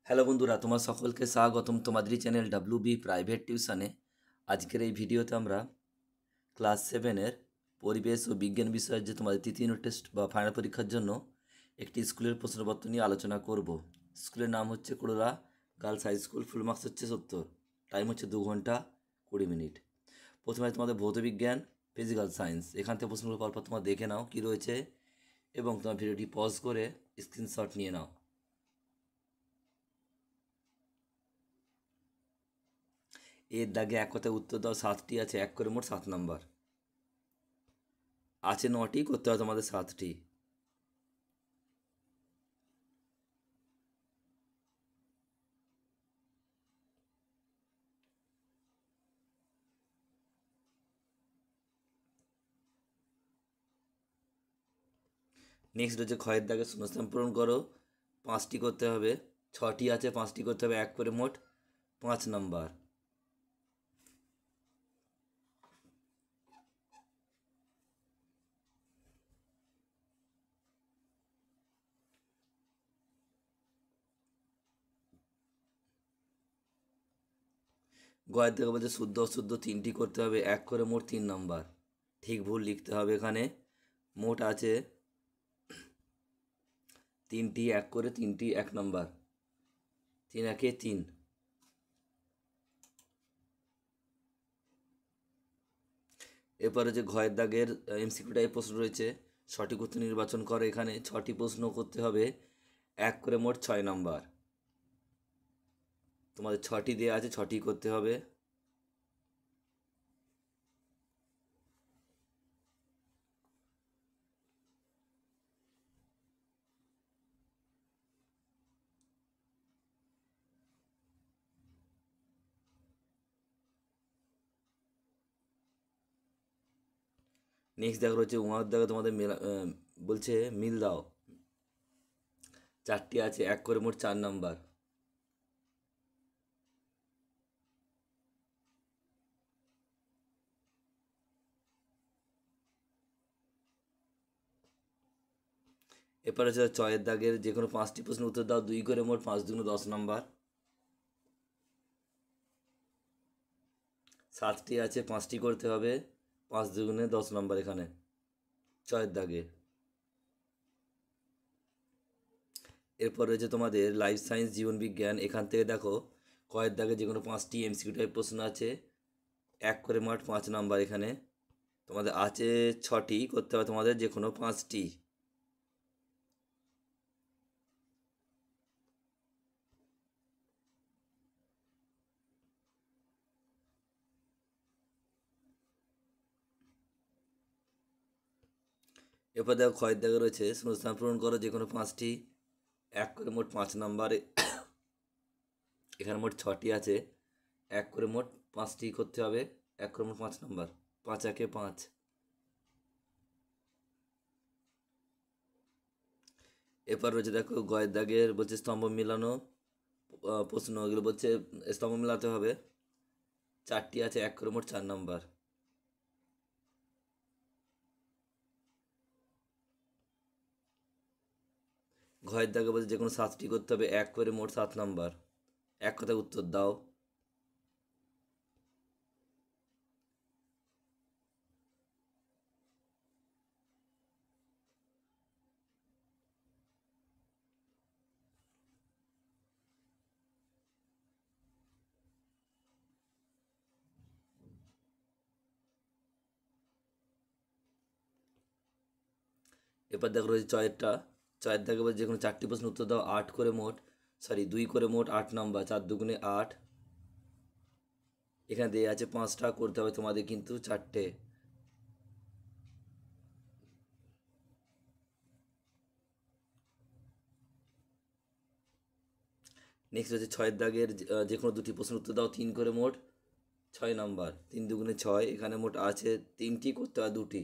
Hello বন্ধুরা, তোমার সকলকে স্বাগতম তোমাদেরই চ্যানেল ডাব্লিউবি প্রাইভেট টিউশনে। আজকের এই ভিডিওতে আমরা ক্লাস 7-এর পরিবেশ ও বিজ্ঞান বিষয়ের যে তোমাদের তৃতীয় ইউনিট টেস্ট বা ফাইনাল পরীক্ষার জন্য একটি স্কুলের প্রশ্নপত্র নিয়ে আলোচনা করব। স্কুলের নাম হচ্ছে Korla girls high school. Full marks হচ্ছে 70, টাইম হচ্ছে 2 ঘন্টা 20 মিনিট। প্রথমে তোমাদের ভৌত বিজ্ঞান, ফিজিক্যাল সায়েন্স। এখান থেকে প্রশ্নগুলো পরপর তোমরা দেখে নাও কী রয়েছে এবং তোমার ভিডিওটি পজ করে স্ক্রিনশট নিয়ে নাও। এর দাগে এক কথায় উত্তর দাও। 7টি আছে, এক করে মোট 7 নাম্বার আছে। 9টি করতে হবে তোমাদের 7টি। নেক্সট হচ্ছে ক্ষয়ের দাগে শূন্যস্থান পূরণ করো। 5টি করতে হবে। 6টি আছে, 5টি করতে হবে, এক করে মোট 5 নাম্বার। গয়ের দাগে বলছে শুদ্ধ অশুদ্ধ 3টি করতে হবে, এক করে মোট 3 নাম্বার। ঠিক ভুল লিখতে হবে এখানে। মোট আছে 3টি, এক করে 3টি 1 নাম্বার। 3 একে 3। এরপর হচ্ছে ঘয়ের দাগের এমসিকিউ টাইপ প্রশ্ন রয়েছে। সঠিক উত্তর নির্বাচন করো। এখানে 6টি প্রশ্ন করতে হবে, এক করে মোট 6 নাম্বার। তোমাদের 6টি দেওয়া আছে, 6টি করতে হবে। নেক্সট দেখা রয়েছে উমার দাগে তোমাদের বলছে মিল দাও। 4টি আছে, এক করে মোট 4 নাম্বার। এরপর হচ্ছে চয়ের দাগের যে কোনো 5টি প্রশ্ন উত্তর দাও, 2 করে মোট 5 দুগুণ 10 নাম্বার। 7টি আছে, 5টি করতে হবে, 5 দুগুণে 10 নাম্বার এখানে চয়ের দাগে। এরপর রয়েছে তোমাদের লাইফ সায়েন্স জীবন বিজ্ঞান। এখান থেকে দেখো কয়ের দাগে যে কোনো 5টি এমসিকিউ টাইপ প্রশ্ন আছে, এক করে মোট 5 নাম্বার। এখানে তোমাদের আছে 6টি করতে হবে, তোমাদের যে কোনো 5টি। এরপর দেখো ক্ষয়ের দাগে রয়েছে শূন্যস্থান পূরণ করো, যে কোনো 5টি, এক করে মোট 5 নাম্বার। এখানে মোট 6টি আছে, এক করে মোট 5টি করতে হবে, এক করে মোট 5 নাম্বার। 5 একে 5। এরপর রয়েছে দেখো গয়ের দাগের বলছে স্তম্ভ মিলানো প্রশ্ন। এগুলো বলছে স্তম্ভ মেলাতে হবে। 4টি আছে, এক করে মোট 4 নাম্বার। ঘয়ের দাগে বলছে যে কোনো 7টি করতে হবে, এক করে মোট 7 নাম্বার। এক কথায় উত্তর দাও। এরপর দেখো রয়েছে চয়ের দাগে বলছে যে কোনো 4টি প্রশ্ন উত্তর দাও, 2 করে মোট 8 নাম্বার। 4 দুগুণে 8। এখানে দেওয়া আছে 5টা করতে হবে তোমাদের, কিন্তু 4টে। নেক্সট হচ্ছে 6-এর দাগের যে কোনো 2টি প্রশ্ন উত্তর দাও, 3 করে মোট 6 নাম্বার। 3 দুগুণে 6। এখানে মোট আছে 3টি করতে হয় 2টি।